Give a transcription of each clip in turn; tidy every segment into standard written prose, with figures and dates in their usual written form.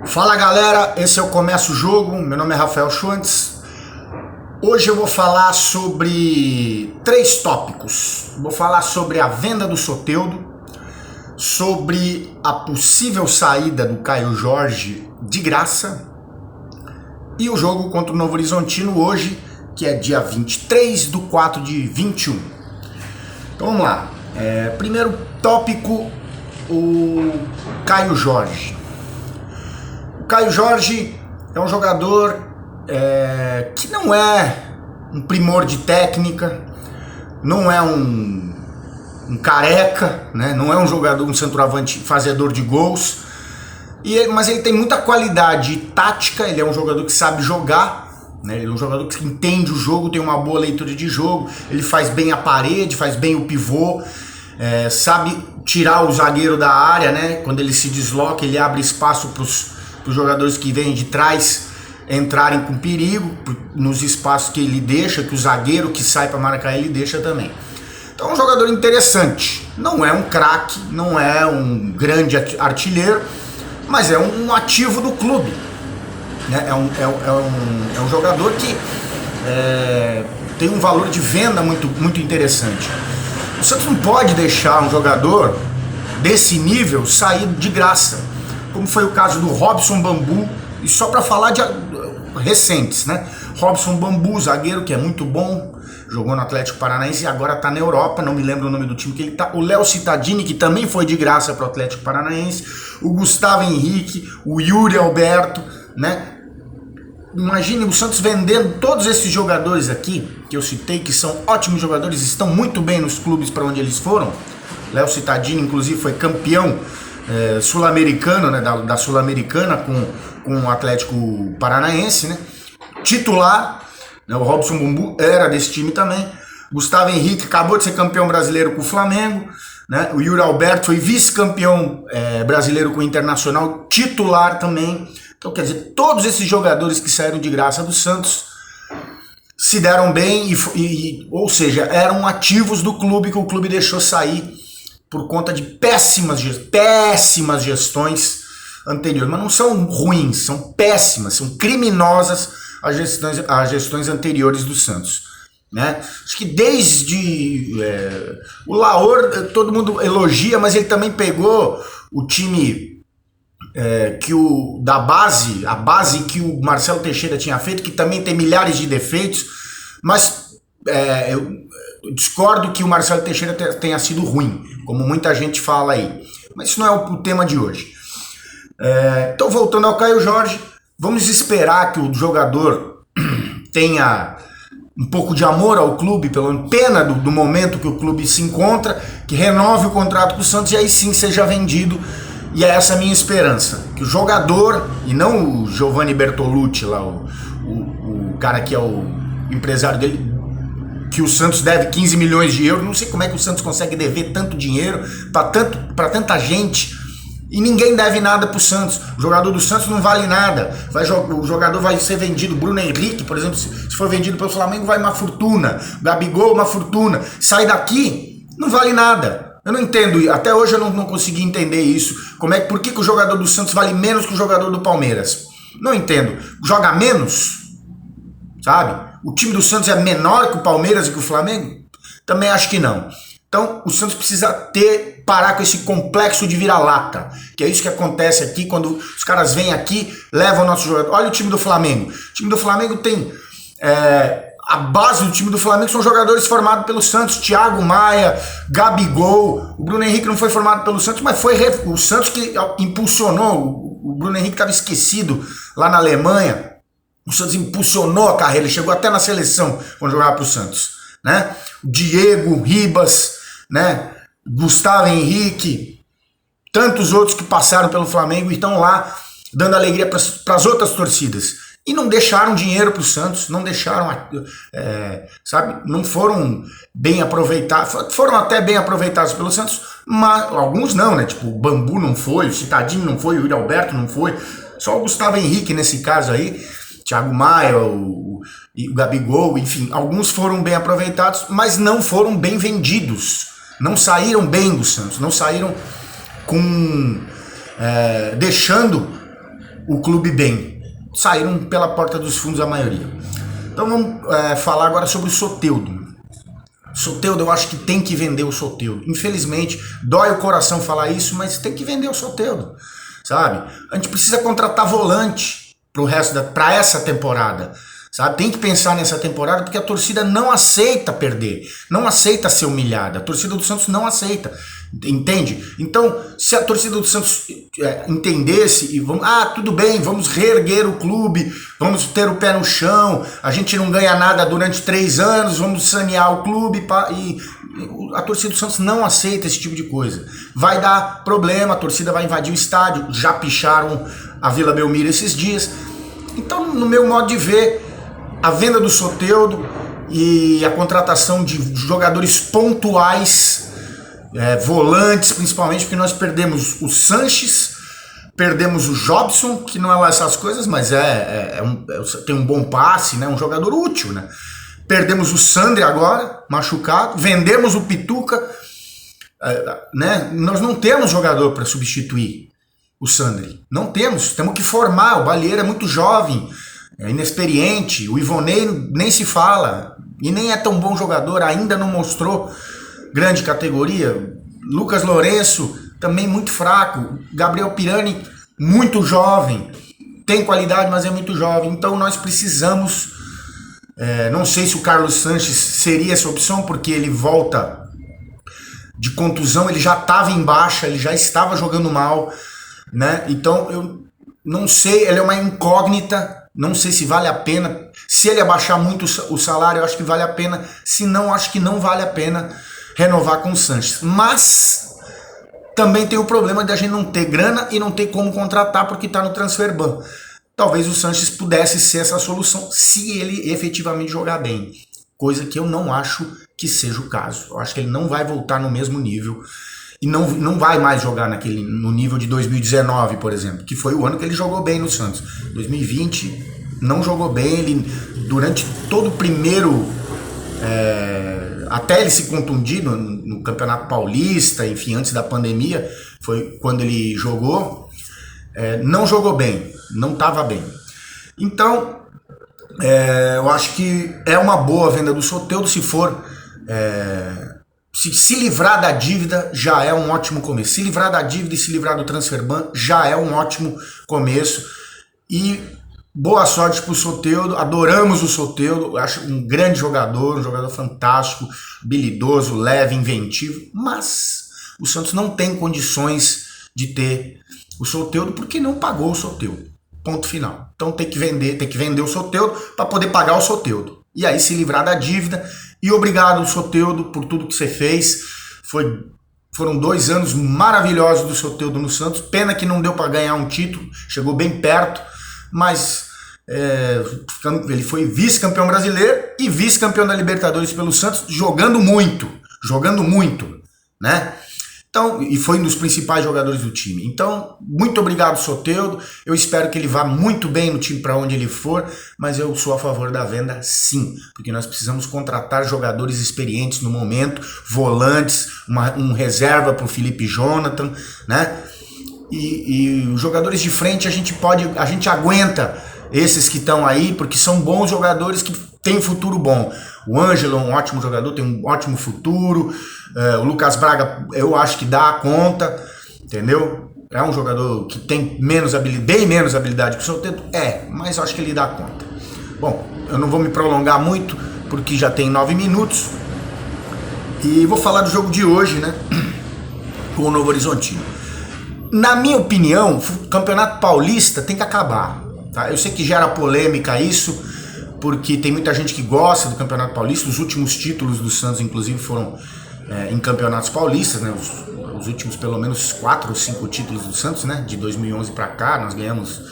Fala galera, esse é o Começa o Jogo, meu nome é Rafael Schwantz. Hoje eu vou falar sobre 3 tópicos. Vou falar sobre a venda do Soteldo, sobre a possível saída do Caio Jorge de graça e o jogo contra o Novo Horizontino hoje, que é dia 23/4/21. Então vamos lá. Primeiro tópico, o Caio Jorge. O Caio Jorge é um jogador que não é um primor de técnica, não é um careca, né? Não é um jogador, um centroavante fazedor de gols, mas ele tem muita qualidade tática. Ele é um jogador que sabe jogar, né? Ele é um jogador que entende o jogo, tem uma boa leitura de jogo, ele faz bem a parede, faz bem o pivô, sabe tirar o zagueiro da área, né? Quando ele se desloca, ele abre espaço para os jogadores que vêm de trás entrarem com perigo nos espaços que ele deixa, que o zagueiro que sai para marcar ele deixa também. Então é um jogador interessante, não é um craque, não é um grande artilheiro, mas é um ativo do clube, né? É um jogador que tem um valor de venda muito interessante. O Santos não pode deixar um jogador desse nível sair de graça, como foi o caso do Robson Bambu, e só para falar de recentes, né? Robson Bambu, zagueiro que é muito bom, jogou no Atlético Paranaense e agora tá na Europa, não me lembro o nome do time que ele tá. O Léo Cittadini, que também foi de graça pro Atlético Paranaense, o Gustavo Henrique, o Yuri Alberto, né? Imagine o Santos vendendo todos esses jogadores aqui, que eu citei, que são ótimos jogadores, estão muito bem nos clubes para onde eles foram. Léo Cittadini, inclusive, foi campeão sul-americano, né, da Sul-Americana com o Atlético Paranaense, né, titular, né, o Robson Bambu era desse time também. Gustavo Henrique acabou de ser campeão brasileiro com o Flamengo, né, o Yuri Alberto foi vice-campeão brasileiro com o Internacional, titular também. Então, quer dizer, todos esses jogadores que saíram de graça do Santos se deram bem, ou seja, eram ativos do clube que o clube deixou sair por conta de péssimas gestões anteriores. Mas não são ruins, são péssimas, são criminosas as gestões anteriores do Santos, né? Acho que desde o Laor todo mundo elogia, mas ele também pegou o time a base que o Marcelo Teixeira tinha feito, que também tem milhares de defeitos, mas eu discordo que o Marcelo Teixeira tenha sido ruim, como muita gente fala aí, mas isso não é o tema de hoje. Então, voltando ao Caio Jorge, vamos esperar que o jogador tenha um pouco de amor ao clube, pela pena do momento que o clube se encontra, que renove o contrato com o Santos e aí sim seja vendido. E é essa a minha esperança, que o jogador, e não o Giovanni Bertolucci lá, o cara que é o empresário dele, que o Santos deve 15 milhões de euros, não sei como é que o Santos consegue dever tanto dinheiro para tanta gente, e ninguém deve nada pro Santos. O jogador do Santos não vale nada, o jogador vai ser vendido, Bruno Henrique, por exemplo, se for vendido pelo Flamengo vai uma fortuna, Gabigol uma fortuna, sai daqui, não vale nada. Eu não entendo, até hoje eu não consegui entender isso. Por que o jogador do Santos vale menos que o jogador do Palmeiras? Não entendo. Joga menos? Sabe? O time do Santos é menor que o Palmeiras e que o Flamengo? Também acho que não. Então o Santos precisa parar com esse complexo de vira-lata, que é isso que acontece aqui quando os caras vêm aqui, levam o nosso jogador. Olha o time do Flamengo. O time do Flamengo tem... a base do time do Flamengo são jogadores formados pelo Santos, Thiago Maia, Gabigol, o Bruno Henrique não foi formado pelo Santos, mas foi o Santos que impulsionou. O Bruno Henrique estava esquecido lá na Alemanha, o Santos impulsionou a carreira, ele chegou até na seleção quando jogava para o Santos, né? Diego, Ribas, né? Gustavo Henrique, tantos outros que passaram pelo Flamengo e estão lá dando alegria para as outras torcidas. E não deixaram dinheiro para o Santos, não deixaram, sabe, não foram bem aproveitados, foram até bem aproveitados pelo Santos, mas alguns não, né? Tipo, o Bambu não foi, o Cittadini não foi, o Yuri Alberto não foi, só o Gustavo Henrique nesse caso aí, Thiago Maia, o Gabigol, enfim, alguns foram bem aproveitados, mas não foram bem vendidos, não saíram bem do Santos, não saíram deixando o clube bem. Saíram pela porta dos fundos a maioria. Então vamos falar agora sobre o Soteldo. Soteldo, eu acho que tem que vender o Soteldo. Infelizmente, dói o coração falar isso, mas tem que vender o Soteldo, sabe? A gente precisa contratar volante para essa temporada, sabe? Tem que pensar nessa temporada porque a torcida não aceita perder, não aceita ser humilhada. A torcida do Santos não aceita, entende? Então, se a torcida do Santos entendesse e vamos, tudo bem, vamos reerguer o clube, vamos ter o pé no chão, a gente não ganha nada durante 3 anos, vamos sanear o clube e a torcida do Santos não aceita esse tipo de coisa. Vai dar problema, a torcida vai invadir o estádio, já picharam a Vila Belmiro esses dias. Então, no meu modo de ver, a venda do Soteldo e a contratação de jogadores pontuais, volantes principalmente, porque nós perdemos o Sanches, perdemos o Jobson, que não é lá essas coisas, mas tem um bom passe, né? Um jogador útil, né? Perdemos o Sandri agora, machucado, vendemos o Pituca, né? Nós não temos jogador para substituir o Sandri, não temos que formar. O Balieiro é muito jovem, é inexperiente, o Ivonei nem se fala, e nem é tão bom jogador, ainda não mostrou grande categoria. Lucas Lourenço, também muito fraco. Gabriel Pirani, muito jovem, tem qualidade, mas é muito jovem. Então nós precisamos, não sei se o Carlos Sanches seria essa opção, porque ele volta de contusão, ele já estava em baixa, ele já estava jogando mal, né? Então eu não sei, ele é uma incógnita. Não sei se vale a pena. Se ele abaixar muito o salário, eu acho que vale a pena. Se não, acho que não vale a pena renovar com o Sanches. Mas também tem o problema de a gente não ter grana e não ter como contratar porque está no transfer ban. Talvez o Sanches pudesse ser essa solução se ele efetivamente jogar bem. Coisa que eu não acho que seja o caso. Eu acho que ele não vai voltar no mesmo nível. E não vai mais jogar no nível de 2019, por exemplo, que foi o ano que ele jogou bem no Santos. 2020 não jogou bem, ele durante todo o primeiro, até ele se contundir no Campeonato Paulista, enfim, antes da pandemia, foi quando ele jogou, não jogou bem, não estava bem. Então, eu acho que é uma boa venda do Soteldo, se for... Se livrar da dívida já é um ótimo começo. Se livrar da dívida e se livrar do transfer ban já é um ótimo começo. E boa sorte pro Soteldo. Adoramos o Soteldo. Acho um grande jogador, um jogador fantástico, habilidoso, leve, inventivo. Mas o Santos não tem condições de ter o Soteldo porque não pagou o Soteldo. Ponto final. Então tem que vender o Soteldo para poder pagar o Soteldo. E aí se livrar da dívida. E obrigado, Soteldo, por tudo que você fez. Foram 2 anos maravilhosos do Soteldo no Santos. Pena que não deu para ganhar um título. Chegou bem perto. Mas ele foi vice-campeão brasileiro e vice-campeão da Libertadores pelo Santos, jogando muito, né? Então, e foi um dos principais jogadores do time. Então, muito obrigado, Soteldo. Eu espero que ele vá muito bem no time para onde ele for, mas eu sou a favor da venda sim, porque nós precisamos contratar jogadores experientes no momento, volantes, um reserva para o Felipe Jonathan, né? E os jogadores de frente a gente aguenta esses que estão aí, porque são bons jogadores que têm futuro bom. O Ângelo é um ótimo jogador, tem um ótimo futuro. O Lucas Braga, eu acho que dá conta, entendeu? É um jogador que tem bem menos habilidade que o Soteldo. Mas eu acho que ele dá conta. Bom, eu não vou me prolongar muito, porque já tem 9 minutos. E vou falar do jogo de hoje, né? Com o Novo Horizontino. Na minha opinião, o Campeonato Paulista tem que acabar. Tá? Eu sei que gera polêmica isso, porque tem muita gente que gosta do Campeonato Paulista. Os últimos títulos do Santos, inclusive, foram em campeonatos paulistas, né? Os últimos pelo menos 4 ou 5 títulos do Santos, né? De 2011 para cá, nós ganhamos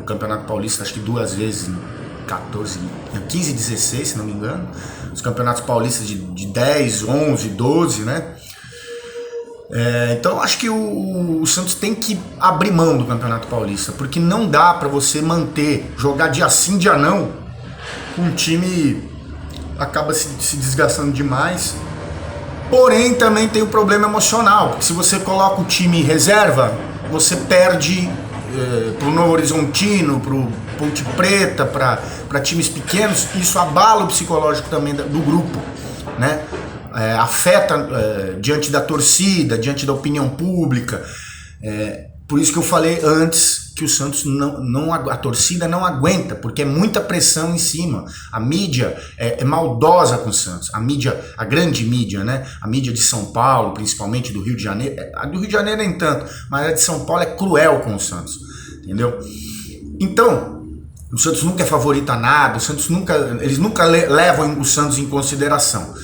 o Campeonato Paulista acho que 2 vezes, em 15 e 16, se não me engano. Os campeonatos paulistas de 10, 11, 12, né? Então acho que o Santos tem que abrir mão do Campeonato Paulista, porque não dá para você jogar dia sim, dia não, um time acaba se desgastando demais. Porém também tem o problema emocional, porque se você coloca o time em reserva, você perde pro Novo Horizontino, pro Ponte Preta, para times pequenos, isso abala o psicológico também do grupo, né? Afeta diante da torcida, diante da opinião pública. Por isso que eu falei antes que o Santos a torcida não aguenta, porque é muita pressão em cima. A mídia é maldosa com o Santos. A grande mídia, né? A mídia de São Paulo, principalmente do Rio de Janeiro. A do Rio de Janeiro nem tanto, mas a de São Paulo é cruel com o Santos, entendeu? Então, o Santos nunca é favorito a nada, eles nunca levam o Santos em consideração.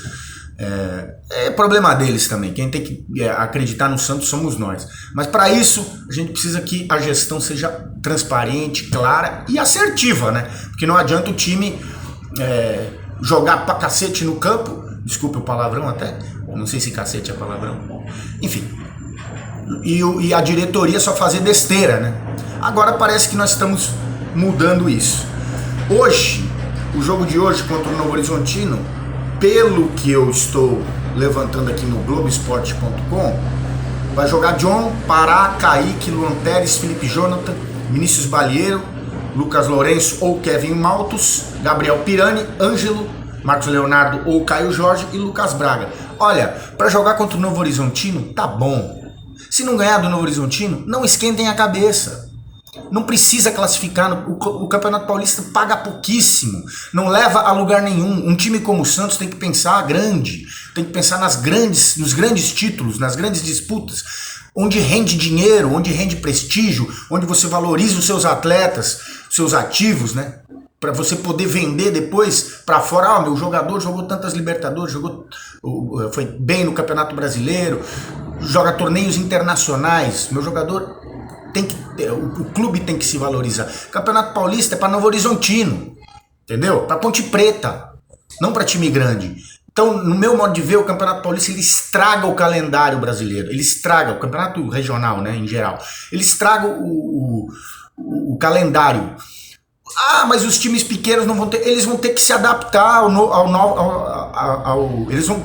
É problema deles também. Quem tem que acreditar no Santos somos nós. Mas para isso a gente precisa que a gestão seja transparente, clara e assertiva, né? Porque não adianta o time jogar pra cacete no campo. Desculpe o palavrão até. Não sei se cacete é palavrão. Enfim. E a diretoria só fazer besteira, né? Agora parece que nós estamos mudando isso. Hoje, o jogo de hoje contra o Novo Horizontino, pelo que eu estou levantando aqui no Globoesporte.com, vai jogar John, Pará, Kaique, Luan Pérez, Felipe Jonathan, Vinícius Balieiro, Lucas Lourenço ou Kevin Maltos, Gabriel Pirani, Ângelo, Marcos Leonardo ou Caio Jorge e Lucas Braga. Olha, para jogar contra o Novo Horizontino, tá bom. Se não ganhar do Novo Horizontino, não esquentem a cabeça. Não precisa classificar, o Campeonato Paulista paga pouquíssimo, não leva a lugar nenhum. Um time como o Santos tem que pensar grande, tem que pensar nos grandes títulos, nas grandes disputas, onde rende dinheiro, onde rende prestígio, onde você valoriza os seus atletas, seus ativos, né? Para você poder vender depois para fora. Meu jogador jogou tantas Libertadores, foi bem no Campeonato Brasileiro, joga torneios internacionais, meu jogador... O clube tem que se valorizar. Campeonato Paulista é para Novo Horizontino, entendeu? Para Ponte Preta, não para time grande. Então, no meu modo de ver, o Campeonato Paulista ele estraga o calendário brasileiro. Ele estraga o campeonato regional, né, em geral. Ele estraga o calendário. Mas os times pequenos não vão ter. Eles vão ter que se adaptar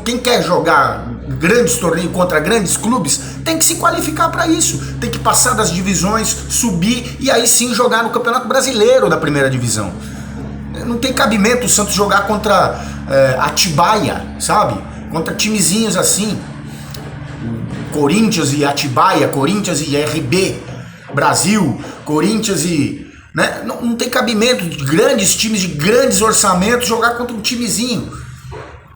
quem quer jogar grandes torneios contra grandes clubes tem que se qualificar para isso. Tem que passar das divisões, subir e aí sim jogar no Campeonato Brasileiro da primeira divisão. Não tem cabimento o Santos jogar contra Atibaia, sabe? Contra timezinhos assim. Corinthians e Atibaia, Corinthians e RB Brasil, Corinthians e... Né? Não tem cabimento de grandes times, de grandes orçamentos jogar contra um timezinho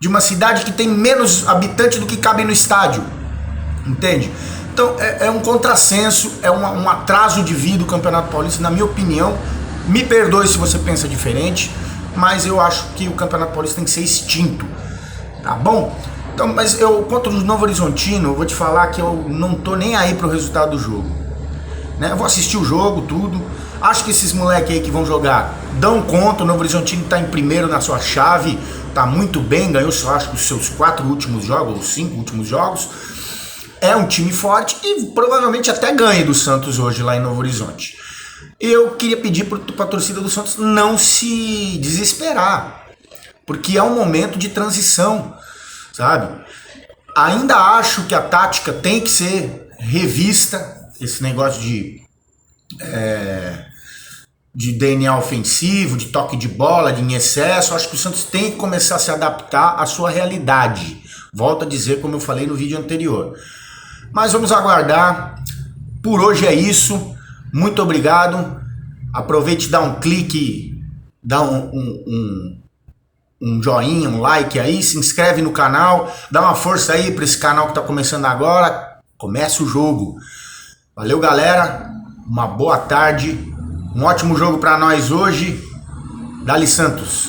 de uma cidade que tem menos habitantes do que cabe no estádio, entende? Então é um contrassenso, é um atraso de vida o Campeonato Paulista, na minha opinião. Me perdoe se você pensa diferente, mas eu acho que o Campeonato Paulista tem que ser extinto, tá bom? Então, mas contra o Novo Horizontino, eu vou te falar que eu não tô nem aí pro resultado do jogo, né? Eu vou assistir o jogo, tudo. Acho que esses moleques aí que vão jogar dão conta. O Novo Horizontino tá em primeiro na sua chave, tá muito bem, ganhou, acho que os seus 4 últimos jogos, ou 5 últimos jogos. É um time forte e provavelmente até ganhe do Santos hoje lá em Novo Horizonte. Eu queria pedir pra torcida do Santos não se desesperar, porque é um momento de transição, sabe? Ainda acho que a tática tem que ser revista, esse negócio de DNA ofensivo, de toque de bola, de em excesso. Acho que o Santos tem que começar a se adaptar à sua realidade. Volto a dizer, como eu falei no vídeo anterior. Mas vamos aguardar. Por hoje é isso. Muito obrigado. Aproveite e dá um clique, dá um joinha, um like aí, se inscreve no canal, dá uma força aí para esse canal que está começando agora. Começa o jogo. Valeu, galera. Uma boa tarde. Um ótimo jogo para nós hoje. Dali Santos.